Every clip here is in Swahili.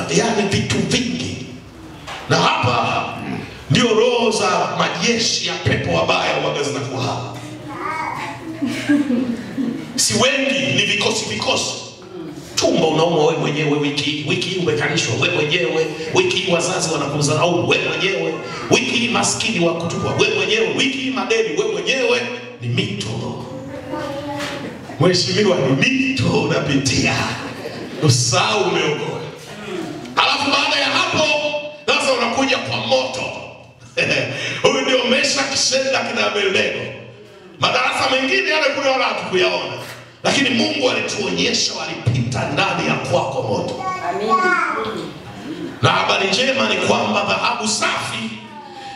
yani vitu vingi. Na hapa ndio roho za majeshi ya pepo wabaya waga zinakuwa hapa. Si wengi, ni vikosi. Tumbo unaumwa wewe mwenyewe, wiki umekanishwa wewe mwenyewe, wiki wazazi wanakudharau wewe mwenyewe, wiki maskini wa kutupwa wewe mwenyewe, wiki madeni wewe mwenyewe. Ni mito. Mheshimiwa, ni mito unapitia. Usahau umeokoa. Alafu baada ya hapo sasa unakuja kwa moto. Huyu ndio Meshaki, Shadraka na Abednego. Madarasa mengine yale kule wala hatukuyaona, lakini Mungu alituonyesha walipita ndani ya kwako moto. Amina. Na habari njema ni kwamba dhahabu safi,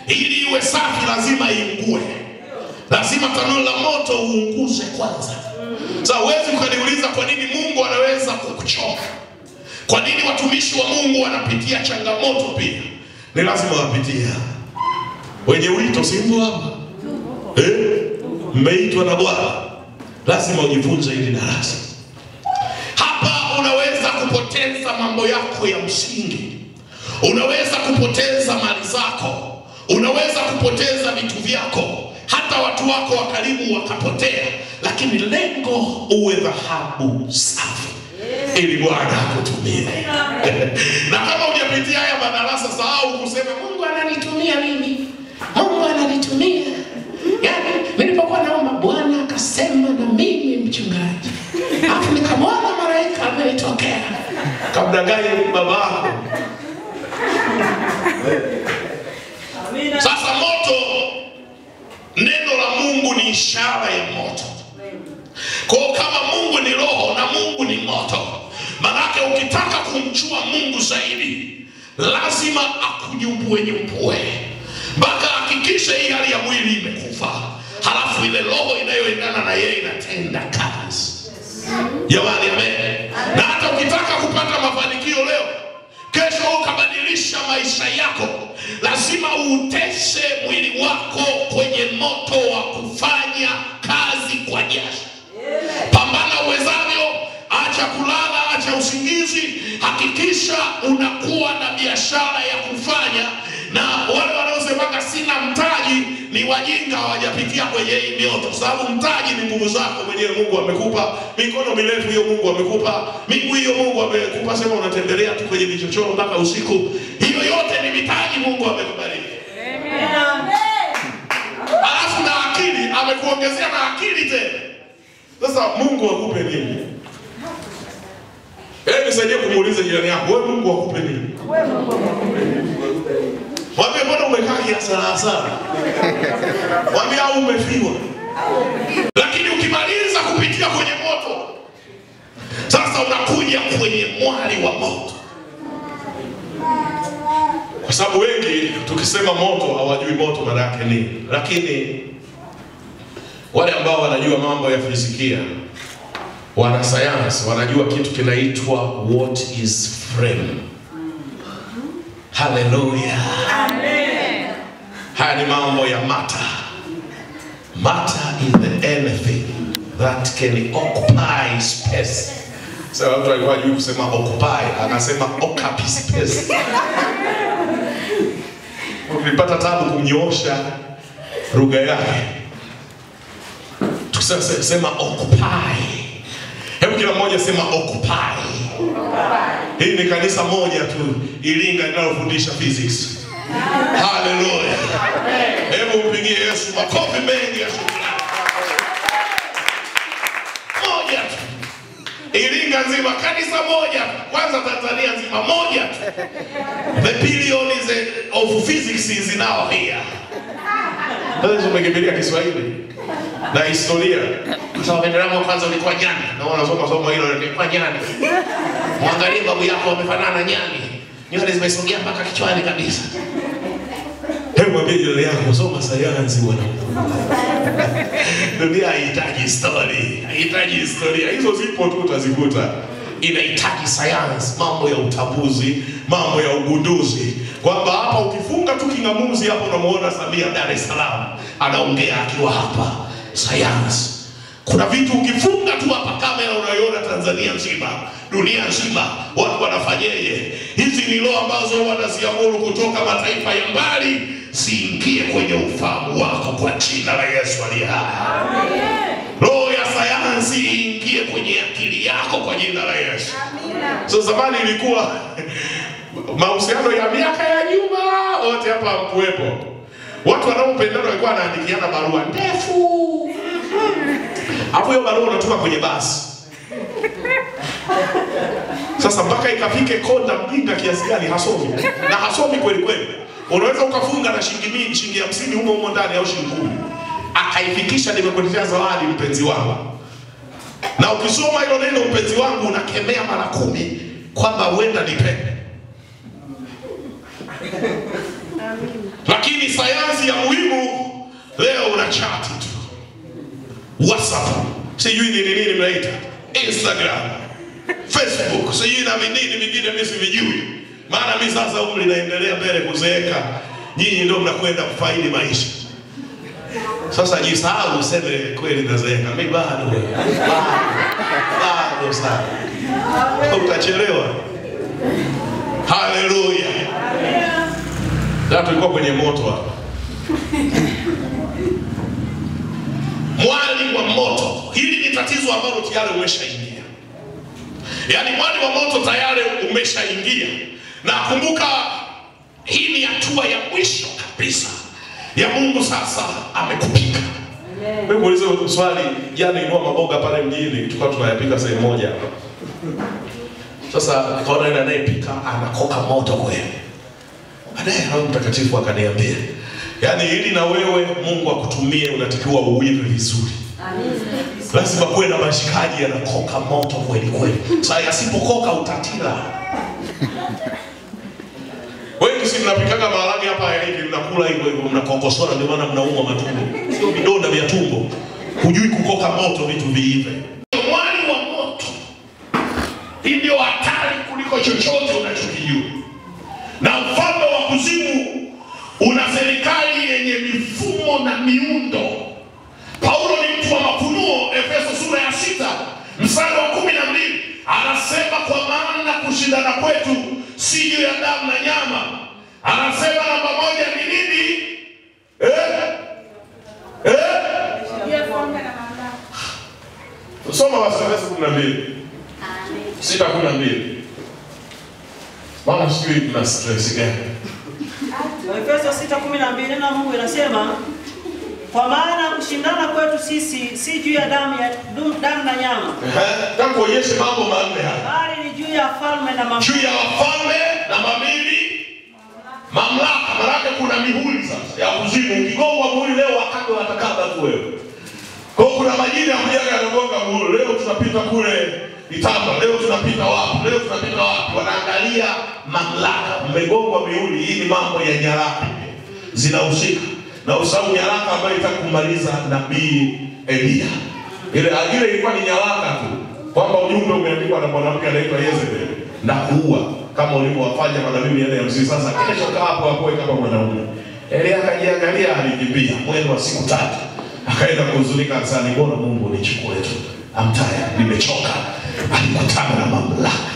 ili iwe safi lazima iungue. Lazima tanuru la moto uunguze kwanza. Sasa huwezi ukaniuliza kwa nini Mungu anaweza kukuchoma. Kwa nini watumishi wa Mungu wanapitia changamoto pia? Ni lazima wapitie. Wenye wito simbo hapa. Mmeitwa na Bwana. Lazima ujifunze hili darasa. Hapa unaweza kupoteza mambo yako ya msingi. Unaweza kupoteza mali zako. Unaweza kupoteza vitu vyako. Hata watu wako wa karibu wakapotea. Lakini lengo uwe dhahabu safi, ili Bwana akutumie. Na kama hujapitia haya madarasa, sahau kusema Mungu ananitumia mimi. Mungu ananitumia. Yani nilipokuwa naomba Bwana akasema na mimi mchungaji. Alafu nikamwona malaika amenitokea. Kamdanganya babako. Sasa moto, neno la Mungu ni ishara ya moto. Kwa kama Mungu ni roho na Mungu ni moto, manake ukitaka kumjua Mungu zaidi, lazima akunyumbue. Mpaka hakikisha hii hali ya mwili imekufa. Halafu ile roho inayoendana na yeye inatenda kazi. Jamani, amen. Na hata ukitaka kupata mafanikio leo, kesho ukabadilisha maisha yako, lazima uuteshe mwili wako kwenye moto wa kufanya kazi kwa jasho. Pambana uwezavyo, acha kulala, acha usingizi, hakikisha unakuwa na biashara ya kufanya. Na wale wanaosema sina mtaji ni wajinga, hawajapitia kwenye hii mioto. Sababu mtaji ni nguvu zako mwenyewe Mungu amekupa. Mikono mirefu hiyo Mungu amekupa. Miguu hiyo Mungu amekupa, sema unatembelea tu kwenye vichochoro mpaka usiku. Hiyo yote ni mitaji Mungu amekubariki. Amen. Alafu na akili amekuongezea na akili tena. Sasa Mungu akupe nini? Nisaidie kumuuliza jirani yako, wewe Mungu akupe nini? Wewe Mungu akupe nini? Mwambie mbona umekaa kiasi sana? Mwambie au umefiwa. Lakini ukimaliza kupitia kwenye moto, sasa unakuja kwenye mwali wa moto. Kwa sababu wengi tukisema moto hawajui moto maana yake nini. Lakini wale ambao wanajua mambo ya fizikia, wana sayansi, wanajua kitu kinaitwa what is frame. Hallelujah. Amen. Haya ni mambo ya matter. Matter is the anything that can occupy space. Sasa watu walikuwa juu kusema occupy, anasema occupy space. Ukipata tabu kumnyoosha lugha yake, tusema occupy. Hebu kila mmoja sema occupy. Hii ni kanisa moja tu Iringa linalofundisha physics. Hallelujah. Hebu mpigie Yesu makofi mengi ya shukrani. Moja tu. Iringa nzima, kanisa moja. Kwanza Tanzania nzima moja tu. The billion of physics is now here. Sasa tumekimbilia Kiswahili na historia. Sasa wapendelewa kwanza ulikuwa nyani. Na wanasoma somo hilo ulikuwa nyani. Mwangalie babu yako wamefanana nyani. Nywele zimesogea mpaka kichwani kabisa. Hebu mwambie jirani yako, soma sayansi bwana. Dunia haihitaji story. Haihitaji historia. Hizo zipo tu utazikuta. Inahitaji sayansi, mambo ya utambuzi, mambo ya ugunduzi. Kwamba hapa ukifunga tu kingamuzi hapo unamuona Samia Dar es Salaam anaongea akiwa hapa. Sayansi. Kuna vitu ukifunga tu hapa kamera unaiona Tanzania nzima, dunia nzima, watu wanafanyeje? ni roho ambazo wanaziamuru kutoka mataifa ya mbali siingie kwenye ufahamu wako kwa jina la Yesu aliye hai. Roho ya sayansi iingie kwenye akili yako kwa jina la Yesu. So zamani ilikuwa mahusiano ya miaka ya nyuma, wote hapa mkuwepo. Watu wanaopendana walikuwa wanaandikiana barua ndefu. Hapo hiyo barua unatuma kwenye basi. Sasa mpaka ikafike konda mjinga kiasi gani hasomi. Na hasomi kweli kweli. Unaweza ukafunga na shilingi 50 humo ndani au shilingi 10. Akaifikisha nimekuletea zawadi mpenzi wangu. Na ukisoma hilo neno mpenzi wangu unakemea mara 10 kwamba huenda nipende. Lakini sayansi ya muhimu leo una chat tu. WhatsApp, sijui nini mnaita, Instagram, Facebook, sijui na nini vingine mimi sivijui. Maana mimi sasa umri naendelea mbele kuzeeka. Nyinyi ndio mnakwenda kufaidi maisha. Sasa jisahau useme kweli nazeeka. Mimi bado sana. Utachelewa. Haleluya. Ndio tulikuwa kwenye moto hapa. Mwali wa moto. Hili ni tatizo ambalo tayari umeshaingia. Yaani mwali wa moto tayari umeshaingia. Na kumbuka hii ni hatua ya mwisho kabisa ya Mungu sasa amekupika. Wewe muulize swali, jana inua maboga pale mjini tulikuwa tunayapika sehemu moja hapa. Sasa nikaona yule anayepika anakoka moto kweli. Baadaye Roho Mtakatifu akaniambia, yaani ili na wewe Mungu akutumie unatakiwa uive vizuri. Lazima kuwe na mashikaji yanakoka moto kweli kweli. Sasa yasipokoka utatila. Wewe si mnapikaga maharage hapa hivi mnakula hivyo mnakokosora ndio maana mnaumwa matumbo. Sio vidonda vya tumbo. Hujui kukoka moto vitu viive. Mwali wa moto ndio hatari kuliko chochote unachokijua. Na mfalme wa kuzimu una serikali yenye mifumo na miundo. Paulo ni mtu wa mafunuo, Efeso sura ya 6 mstari wa 12 anasema kwa maana kushindana kwetu si juu ya damu na nyama. Anasema namba 1 ni nini? Soma Efeso 12. 6:12. Bwana sijui tuna stress gani. Efeso 6:12 neno la Mungu linasema kwa maana kushindana kwetu sisi si juu ya damu na nyama. Nataka kuonyesha mambo manne hapa. Bali ni juu ya falme na mamlaka. Juu ya wafalme na mamlaka. Maana kuna mihuri sasa ya kuzimu. Ukigongwa muhuri leo wakati watakaba tu wewe. Kwa kuna majina ya kujaga yanagonga muhuri. Leo tunapita kule Itamba, leo tunapita wapi? Leo tunapita wapi? Wanaangalia mamlaka. Mmegongwa mihuri, hii ni mambo ya nyaraka. Zinahusika. Na usahau nyaraka ambayo itakumaliza nabii Elia. Ile ilikuwa ni nyaraka tu. Kwamba ujumbe umeandikwa na mwanamke anaitwa Yezebel na kuua kama ulivyowafanya manabii 450. Sasa kesho kaa hapo kama mwanaume. Elia akajiangalia alikimbia mwendo wa siku 3. Akaenda kuhuzunika akasema mbona Mungu nichukue tu. Amtaya nimechoka. Alikutana na mamlaka.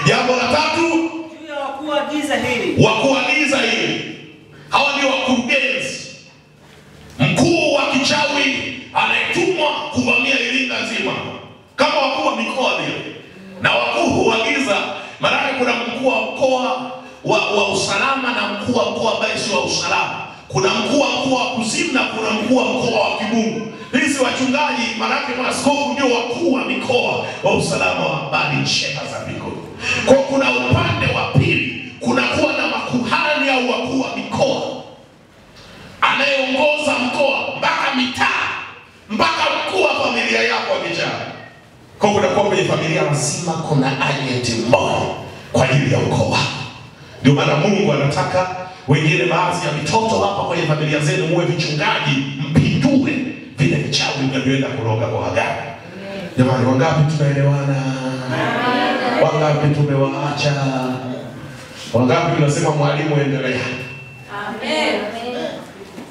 Jambo la 3 juu ya wakuu wa giza hili. Wakuu wa giza hili. Hawa ndio wakurugenzi. Mkuu wa kichawi anayetumwa kuvamia Iringa nzima. Kama wakuu wa mikoa vile. Na wakuu wa giza, maana kuna mkuu wa mkoa wa usalama na mkuu wa mkoa ambaye si wa usalama. Kuna mkuu wa mkoa wa kuzimu na kuna mkuu wa mkoa wa kimungu. Hizi wachungaji, maana maaskofu ndio wakuu wa mikoa wa usalama wa habari shema za mbinguni. Kwa kuna upande wa pili, kuna kuwa na makuhani au wakuu wa mikoa anayeongoza mkoa mpaka mitaa, mpaka mkuu wa familia yako akijana. Kwa kuna kwa kwenye familia lazima kuna agent mmoja kwa ajili ya ukoo wako. Ndio maana Mungu anataka wengine baadhi ya mitoto hapa kwenye familia zenu muwe vichungaji, mpindue vile vichawi vinavyoenda kuroga kwa waganga. Jamani, wangapi tunaelewana? Wangapi tumewaacha? Wangapi tunasema mwalimu endelea? Amen.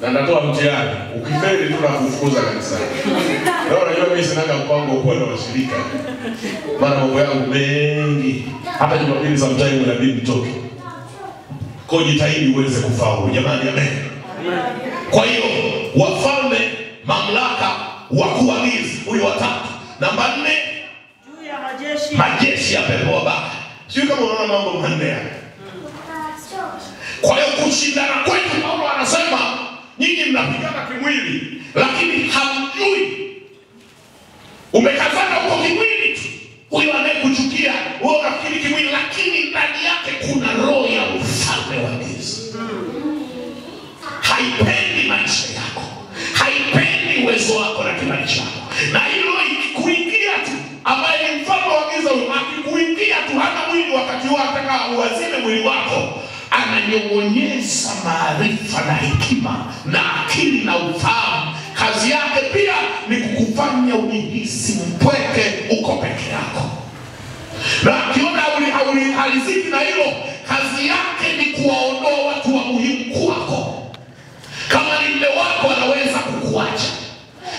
na natoa mtihani. Ukifeli tu na kufukuza kanisani. Leo unajua mimi sina mpango wa kuwa na washirika. Maana mambo yangu mengi. Hata Jumapili sometimes inabidi nitoke. Kwa jitahidi uweze kufaulu. Jamani, amen. Kwa hiyo wafalme mamlaka wa kuagiza, huyo watatu. Namba 4, juu ya majeshi. Majeshi ya pepo wabaya. Sio kama unaona mambo manne hapa. Kwa hiyo kushindana kwetu, Paulo anasema nyinyi mnapigana kimwili, lakini hamjui. Umekazana huko kimwili tu. Huyo anayekuchukia, wewe unafikiri kimwili, lakini ndani yake kuna roho ya ufalme wa giza. Haipendi maisha yako, haipendi uwezo wako na kibali chako. Na hilo ikikuingia tu, ambaye ni mfalme wa giza, akikuingia tu, hana mwili wakati wako, ataka uwazime mwili wako, ananyongonyeza maarifa na hekima na akili na ufahamu. Kazi yake pia ni kukufanya ujihisi mpweke, uko peke yako. Na akiona haliziki na hilo, kazi yake ni kuwaondoa watu wa muhimu kwako. Kama ni mume wako anaweza kukuacha,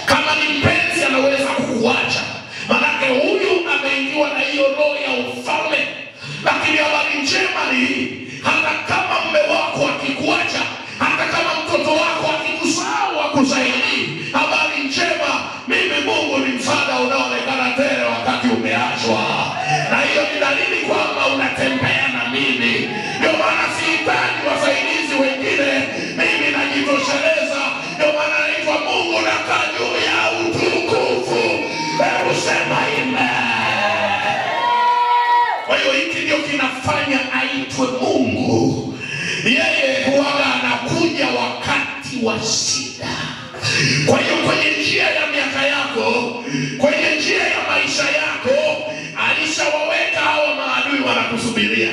kama ni mpenzi anaweza kukuacha, manake huyu ameingiwa na hiyo roho ya ufalme. Lakini habari njema ni hii, hata kama mume wako akikuacha, hata kama mtoto wako akikusahau akusaidii, habari njema, mimi Mungu ni msaada unaoonekana tele wakati umeachwa. Na hiyo ni dalili kwamba unatembea na mimi. Ndio maana sihitaji wasaidizi wengine, mimi najitosheleza. Ndio maana naitwa Mungu na juu ya utukufu. Hebu sema amen. Kwa hiyo hiki ndio kinafanya aitwe Mungu. Yeye huwaga anakuja wakati wa shida. Kwa hiyo kwenye njia ya miaka yako, kwenye njia ya maisha yako, alishawaweka hawa maadui wanakusubiria.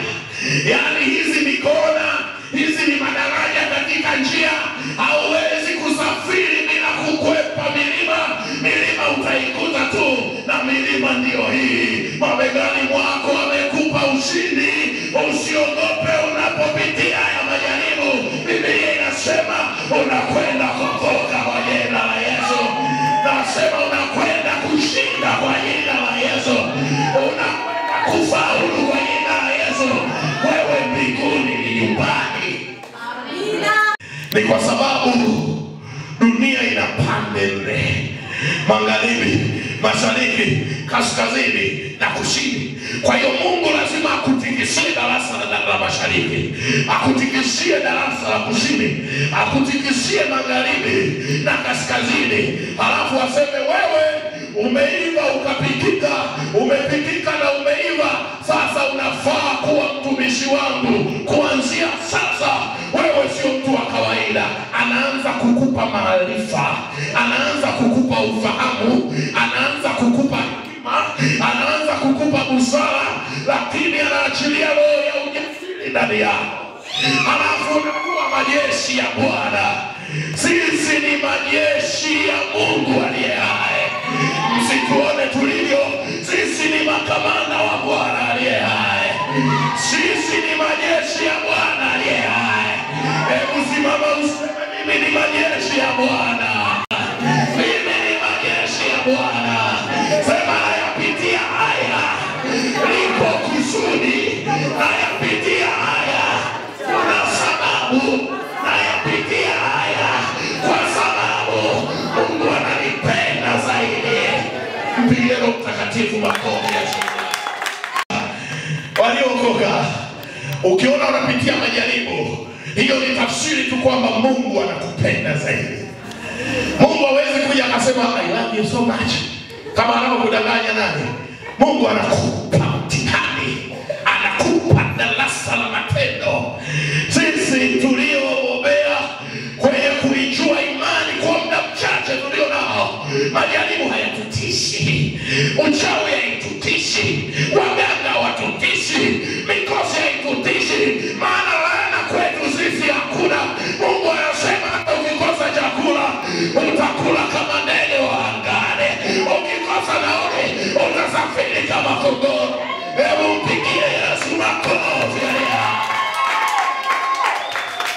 Yaani hizi ni kona, hizi ni madaraja katika njia. Hauwezi kusafiri bila kukwepa milima. Milima utaikuta tu, na milima ndio hii. Mabegani mwako amekupa ushindi. Usiogope unapopitia haya majaribu. Biblia inasema unakwenda kutoka kwa jina la Yesu. Nasema unakwenda kushinda kwa jina la Yesu. Unakwenda kufaulu kwa jina la Yesu. Wewe mbinguni ni nyumbani. Amina. Ni kwa sababu dunia ina pande 4. Magharibi, mashariki, kaskazini na kusini. Kwa hiyo Mungu lazima akutikisie darasa la mashariki, akutikisie darasa la kusini, akutikisie magharibi na kaskazini. Halafu aseme wewe umeiva ukapikika, umepikika na umeiva, sasa unafaa kuwa mtumishi wangu. Kuanzia sasa wewe sio mtu wa kawaida. Anaanza kukupa maarifa, anaanza kukupa ufahamu, anaanza kukupa hekima, anaanza kukupa busara, lakini anaachilia roho ya ujasiri ndani yako. Halafu unakuwa majeshi ya Bwana. Sisi ni majeshi ya Mungu aliye hai. Msituone tulivyo, sisi ni makamanda wa Bwana aliye hai. Sisi ni majeshi ya Bwana aliye hai. Hebu simama useme mimi ni majeshi ya Bwana. Mimi ni majeshi ya Bwana. Sema nayapitia haya, lipo kusudi. Nayapitia haya, kuna sababu. Nayapitia haya kwa sababu Mungu ananipenda zaidi. Mpigie Roho Mtakatifu makofi ya shukrani. Waliokoka, ukiona unapitia majaribu, hiyo ni tafsiri tu kwamba Mungu anakupenda zaidi. Mungu hawezi kuja akasema I love you so much kama anakudanganya nani. Mungu anakupa mtihani, anakupa darasa la matendo. Sisi tuliobobea kwenye kuijua imani kwa muda mchache tulio nao, majaribu hayatutishi, uchawi haitutishi, waganga watutishi, mikosi haitutishi, maana laana kwetu sisi hakuna. Mungu anasema hata ukikosa chakula utakula kama ndege wa angani, ukikosa nauli utasafiri kama kondoo. Hebu mpigie Yesu makofi.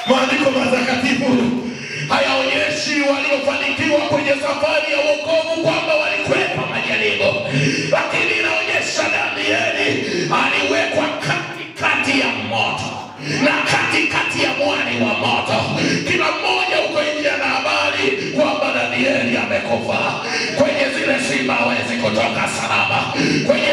Maandiko matakatifu hayaonyeshi waliofanikiwa kwenye safari ya wokovu kwamba walikwepa majaribu, lakini inaonyesha Danieli aliwekwa katikati ya moto na katikati ya mwani wa moto. Kila mmoja uko nje na habari kwamba Danieli amekufa. Kwenye zile simba hawezi kutoka salama, kwenye